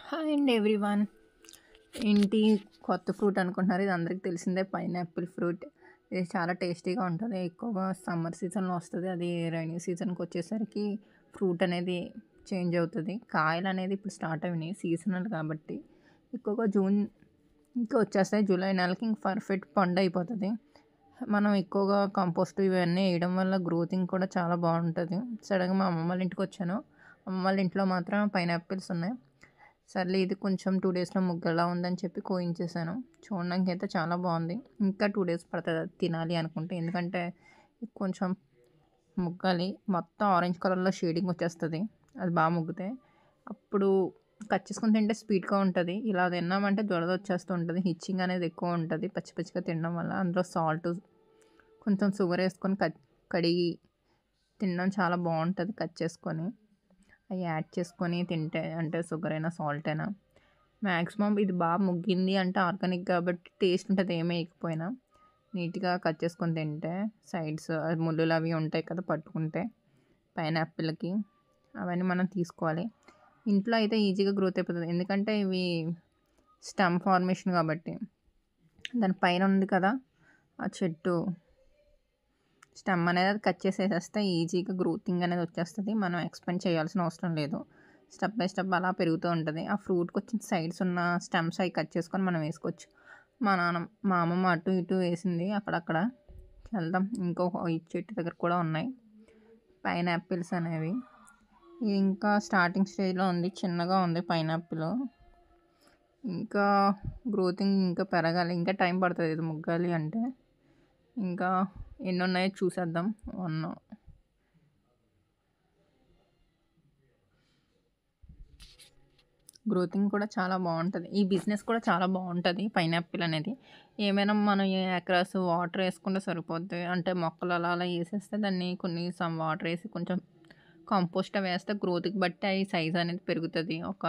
Hi అండి everyone. ఏంటి కొత్త ఫ్రూట్ అనుకుంటున్నారు? ఇది అందరికీ తెలిసిందే, పైనాపిల్ ఫ్రూట్. ఇది చాలా టేస్టీగా ఉంటుంది. ఎక్కువగా సమ్మర్ సీజన్లో వస్తుంది. అది రైనీ సీజన్కి వచ్చేసరికి ఫ్రూట్ అనేది చేంజ్ అవుతుంది. కాయలు అనేది ఇప్పుడు స్టార్ట్ అయినాయి, సీజనల్ కాబట్టి. ఎక్కువగా జూన్ ఇంకా వచ్చేస్తాయి. జూలై నెలకి ఇంక పర్ఫెక్ట్ పండు అయిపోతుంది. మనం ఎక్కువగా కంపోస్ట్ ఇవన్నీ వేయడం వల్ల గ్రోతింగ్ కూడా చాలా బాగుంటుంది. సడన్గా మా అమ్మమ్మ వాళ్ళ ఇంటికి వచ్చాను. అమ్మమ్మ వాళ్ళ ఇంట్లో మాత్రం పైనాపిల్స్ ఉన్నాయి. సర్లే ఇది కొంచెం 2 డేస్లో ముగ్గలా ఉందని చెప్పి కోయించేసాను. చూడడానికి అయితే చాలా బాగుంది. ఇంకా 2 డేస్ పడుతుంది అది తినాలి అనుకుంటే, ఎందుకంటే కొంచెం ముగ్గాలి. మొత్తం ఆరెంజ్ కలర్లో షేడింగ్ వచ్చేస్తుంది అది బాగా ముగ్గితే. అప్పుడు కట్ చేసుకుని తింటే స్వీట్గా ఉంటుంది. ఇలా తిన్నామంటే దురద వచ్చేస్తూ ఉంటుంది. హిచ్చింగ్ అనేది ఎక్కువ ఉంటుంది పచ్చి పచ్చిగా తినడం వల్ల. అందులో సాల్ట్ కొంచెం షుగర్ వేసుకొని కడిగి తినడం చాలా బాగుంటుంది. కట్ చేసుకొని అవి యాడ్ చేసుకొని తింటే, అంటే షుగర్ అయినా సాల్ట్ అయినా. మ్యాక్సిమం ఇది బాగా ముగ్గింది అంటే ఆర్గానిక్ కాబట్టి టేస్ట్ ఉంటుంది, ఏమీ వేయకపోయినా. నీట్గా కట్ చేసుకొని తింటే సైడ్స్ ముళ్ళులు అవి ఉంటాయి కదా పట్టుకుంటే పైనాపిల్కి, అవన్నీ మనం తీసుకోవాలి. ఇంట్లో అయితే ఈజీగా గ్రోత్ అయిపోతుంది, ఎందుకంటే ఇవి స్టమ్ ఫార్మేషన్ కాబట్టి. దాని పైన ఉంది కదా ఆ చెట్టు స్టెమ్ అనేది, అది కట్ చేసేస్తే ఈజీగా గ్రోతింగ్ అనేది వచ్చేస్తుంది. మనం ఎక్స్పెండ్ చేయాల్సిన అవసరం లేదు. స్టెప్ బై స్టెప్ అలా పెరుగుతూ ఉంటుంది. ఆ ఫ్రూట్కి వచ్చిన సైడ్స్ ఉన్న స్టెమ్స్ అవి కట్ చేసుకొని మనం వేసుకోవచ్చు. మా అమ్మమ్మ అటు ఇటు వేసింది, అక్కడక్కడ వెళ్దాం. ఈ చెట్టు దగ్గర కూడా ఉన్నాయి పైనాపిల్స్ అనేవి. ఇంకా స్టార్టింగ్ స్టేజ్లో ఉంది, చిన్నగా ఉంది పైనాపిల్. ఇంకా గ్రోతింగ్ ఇంకా పెరగాలి, ఇంకా టైం పడుతుంది ఇది ముగ్గాలి అంటే. ఇంకా ఎన్ని ఉన్నాయో చూసేద్దాం. గ్రోతింగ్ కూడా చాలా బాగుంటుంది. ఈ బిజినెస్ కూడా చాలా బాగుంటుంది పైనాపిల్ అనేది. ఏమైనా మనం ఎకరాస్ వాటర్ వేసుకుంటే సరిపోద్ది. అంటే మొక్కలు అలా అలా వేసేస్తే దాన్ని కొన్ని సమ్ వాటర్ వేసి కొంచెం కంపోస్ట్ వేస్తే గ్రోత్కి బట్టి అవి సైజ్ అనేది పెరుగుతుంది. ఒక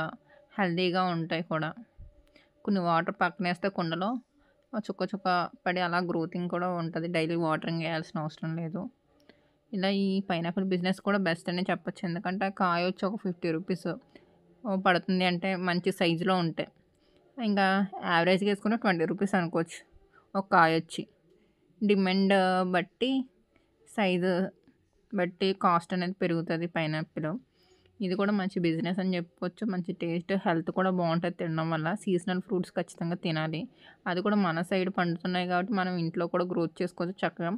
హెల్తీగా ఉంటాయి కూడా. కొన్ని వాటర్ పక్కన వేస్తే కుండలో చుక్క చుక్క పడి అలా గ్రోతింగ్ కూడా ఉంటుంది. డైలీ వాటరింగ్ వేయాల్సిన అవసరం లేదు. ఇలా ఈ పైనాపిల్ బిజినెస్ కూడా బెస్ట్ అనే చెప్పచ్చు, ఎందుకంటే కాయ వచ్చి ఒక 50 రూపీస్ పడుతుంది. అంటే మంచి సైజులో ఉంటాయి. ఇంకా యావరేజ్గా వేసుకుంటే 20 రూపీస్ అనుకోవచ్చు ఒక కాయ వచ్చి. డిమాండ్ బట్టి సైజు బట్టి కాస్ట్ అనేది పెరుగుతుంది పైనాపిల్. ఇది కూడా మంచి బిజినెస్ అని చెప్పుకోవచ్చు. మంచి టేస్ట్, హెల్త్ కూడా బాగుంటుంది తినడం వల్ల. సీజనల్ ఫ్రూట్స్ ఖచ్చితంగా తినాలి. అది కూడా మన సైడ్ పండుతున్నాయి కాబట్టి మనం ఇంట్లో కూడా గ్రోత్ చేసుకోవచ్చు చక్కగా.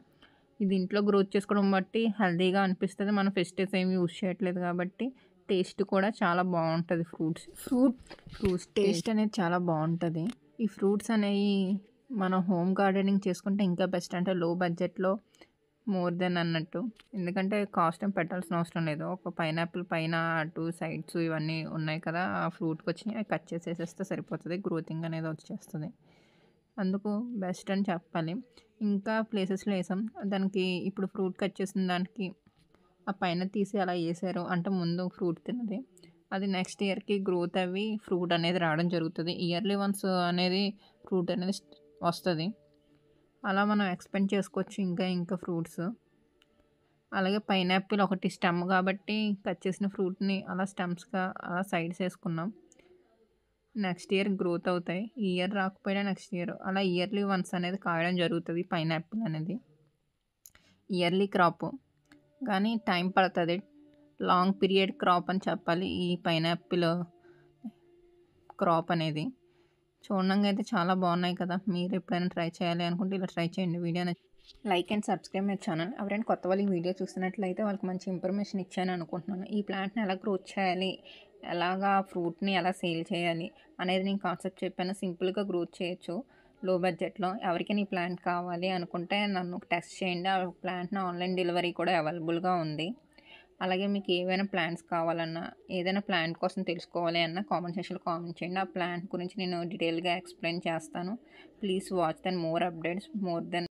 ఇది ఇంట్లో గ్రోత్ చేసుకోవడం బట్టి హెల్తీగా అనిపిస్తుంది. మనం పెస్టిసైడ్స్ ఏమి యూజ్ చేయట్లేదు కాబట్టి టేస్ట్ కూడా చాలా బాగుంటుంది. ఫ్రూట్స్ టేస్ట్ అనేది చాలా బాగుంటుంది. ఈ ఫ్రూట్స్ అనేవి మనం హోమ్ గార్డెనింగ్ చేసుకుంటే ఇంకా బెస్ట్. అంటే లో బడ్జెట్లో మోర్ దెన్ అన్నట్టు, ఎందుకంటే కాస్ట్ ఏం పెట్టాల్సిన అవసరం లేదు. ఒక పైనాపిల్ పైన అటు సైడ్స్ ఇవన్నీ ఉన్నాయి కదా, ఆ ఫ్రూట్కి వచ్చినాయి అవి కట్ చేసేసేస్తే సరిపోతుంది. గ్రోతింగ్ అనేది వచ్చేస్తుంది. అందుకు బెస్ట్ అని చెప్పాలి. ఇంకా ప్లేసెస్లో వేసాం దానికి. ఇప్పుడు ఫ్రూట్ కట్ చేసిన దానికి ఆ పైన తీసి అలా వేసారు అంటే ముందు ఫ్రూట్ తిన్నది, అది నెక్స్ట్ ఇయర్కి గ్రోత్ అవి ఫ్రూట్ అనేది రావడం జరుగుతుంది. ఇయర్లీ వన్స్ అనేది ఫ్రూట్ అనేది వస్తుంది. అలా మనం ఎక్స్పెండ్ చేసుకోవచ్చు ఇంకా ఫ్రూట్స్. అలాగే పైనాపిల్ ఒకటి స్టెమ్ కాబట్టి కట్ చేసిన ఫ్రూట్ని అలా స్టెమ్స్గా అలా సైడ్స్ వేసుకున్నాం. నెక్స్ట్ ఇయర్ గ్రోత్ అవుతాయి. ఈ ఇయర్ రాకపోయినా నెక్స్ట్ ఇయర్ అలా ఇయర్లీ వన్స్ అనేది కాయడం జరుగుతుంది. పైనాపిల్ అనేది ఇయర్లీ క్రాప్, కానీ టైం పడుతుంది. లాంగ్ పీరియడ్ క్రాప్ అని చెప్పాలి ఈ పైనాపిల్ క్రాప్ అనేది. చూడడానికి అయితే చాలా బాగున్నాయి కదా. మీరు ఎప్పుడైనా ట్రై చేయాలి అనుకుంటే ఇలా ట్రై చేయండి. Video like and subscribe my channel. ఎవరైనా కొత్త వాళ్ళు ఈ వీడియో చూస్తున్నట్లయితే వాళ్ళకి మంచి ఇన్ఫర్మేషన్ ఇచ్చాను అనుకుంటున్నాను. ఈ ప్లాంట్ని ఎలా గ్రోత్ చేయాలి, ఎలాగా ఫ్రూట్ని ఎలా సేల్ చేయాలి అనేది నేను కాన్సెప్ట్ చెప్పాను. సింపుల్గా గ్రోత్ చేయొచ్చు లో బడ్జెట్లో. ఎవరికైనా ఈ ప్లాంట్ కావాలి అనుకుంటే నన్ను టెక్స్ట్ చేయండి. ఆ ప్లాంట్ని ఆన్లైన్ డెలివరీ కూడా అవైలబుల్గా ఉంది. అలాగే మీకు ఏవైనా ప్లాంట్స్ కావాలన్నా, ఏదైనా ప్లాంట్ కోసం తెలుసుకోవాలి అన్నా కామెంట్ సెక్షన్లో కామెంట్ చేయండి. ఆ ప్లాంట్ గురించి నేను డీటెయిల్గా ఎక్స్ప్లెయిన్ చేస్తాను. Please watch then more updates more then